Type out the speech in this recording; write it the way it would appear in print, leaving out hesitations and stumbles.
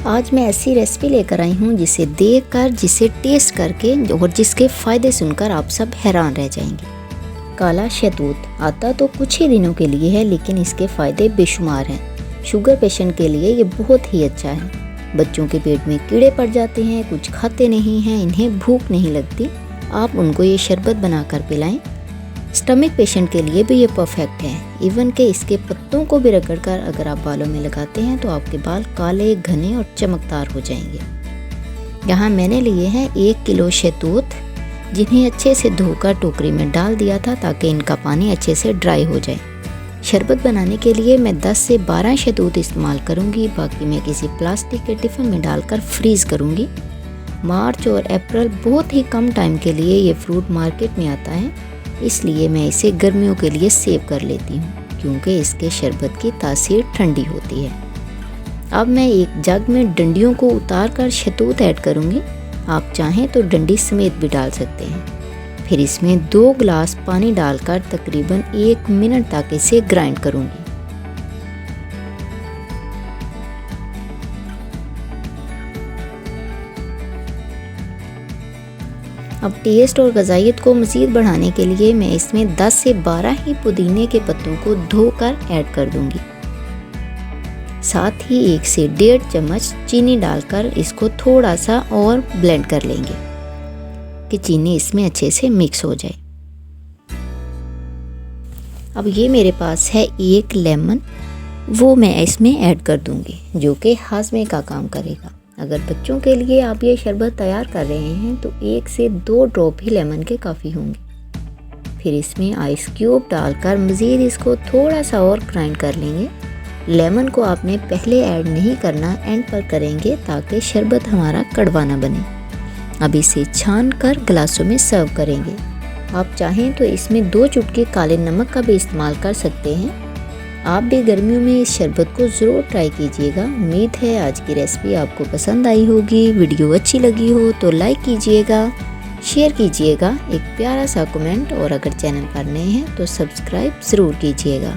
आज मैं ऐसी रेसिपी लेकर आई हूँ जिसे देखकर, जिसे टेस्ट करके और जिसके फ़ायदे सुनकर आप सब हैरान रह जाएंगे। काला शहतूत आता तो कुछ ही दिनों के लिए है, लेकिन इसके फ़ायदे बेशुमार हैं। शुगर पेशेंट के लिए ये बहुत ही अच्छा है। बच्चों के पेट में कीड़े पड़ जाते हैं, कुछ खाते नहीं हैं, इन्हें भूख नहीं लगती, आप उनको ये शरबत बनाकर पिलाएं। स्टमक पेशेंट के लिए भी ये परफेक्ट है। इवन के इसके पत्तों को भी रगड़कर अगर आप बालों में लगाते हैं तो आपके बाल काले, घने और चमकदार हो जाएंगे। यहाँ मैंने लिए हैं 1 किलो शहतूत, जिन्हें अच्छे से धोकर टोकरी में डाल दिया था ताकि इनका पानी अच्छे से ड्राई हो जाए। शरबत बनाने के लिए मैं 10 से 12 शहतूत इस्तेमाल करूँगी, बाकी मैं किसी प्लास्टिक के टिफ़िन में डालकर फ्रीज़ करूँगी। मार्च और अप्रैल बहुत ही कम टाइम के लिए ये फ्रूट मार्केट में आता है, इसलिए मैं इसे गर्मियों के लिए सेव कर लेती हूँ, क्योंकि इसके शरबत की तासीर ठंडी होती है। अब मैं एक जग में डंडियों को उतार कर शहतूत ऐड करूँगी। आप चाहें तो डंडी समेत भी डाल सकते हैं। फिर इसमें 2 गिलास पानी डालकर तकरीबन 1 मिनट तक इसे ग्राइंड करूँगी। अब टेस्ट और ग़ाज़ाइयत को मज़ीद बढ़ाने के लिए मैं इसमें 10 से 12 ही पुदीने के पत्तों को धोकर ऐड कर दूंगी। साथ ही 1 से 1.5 चम्मच चीनी डालकर इसको थोड़ा सा और ब्लेंड कर लेंगे कि चीनी इसमें अच्छे से मिक्स हो जाए। अब ये मेरे पास है 1 लेमन, वो मैं इसमें ऐड कर दूंगी, जो कि हाजमे का काम करेगा। अगर बच्चों के लिए आप ये शरबत तैयार कर रहे हैं तो 1 से 2 ड्रॉप ही लेमन के काफ़ी होंगे। फिर इसमें आइस क्यूब डालकर मज़ीद इसको थोड़ा सा और ग्राइंड कर लेंगे। लेमन को आपने पहले ऐड नहीं करना, एंड पर करेंगे ताकि शरबत हमारा कड़वा ना बने। अब इसे छान कर गिलासों में सर्व करेंगे। आप चाहें तो इसमें 2 चुटकी काले नमक का भी इस्तेमाल कर सकते हैं। आप भी गर्मियों में इस शरबत को ज़रूर ट्राई कीजिएगा। उम्मीद है आज की रेसिपी आपको पसंद आई होगी। वीडियो अच्छी लगी हो तो लाइक कीजिएगा, शेयर कीजिएगा, एक प्यारा सा कमेंट, और अगर चैनल पर नए हैं तो सब्सक्राइब ज़रूर कीजिएगा।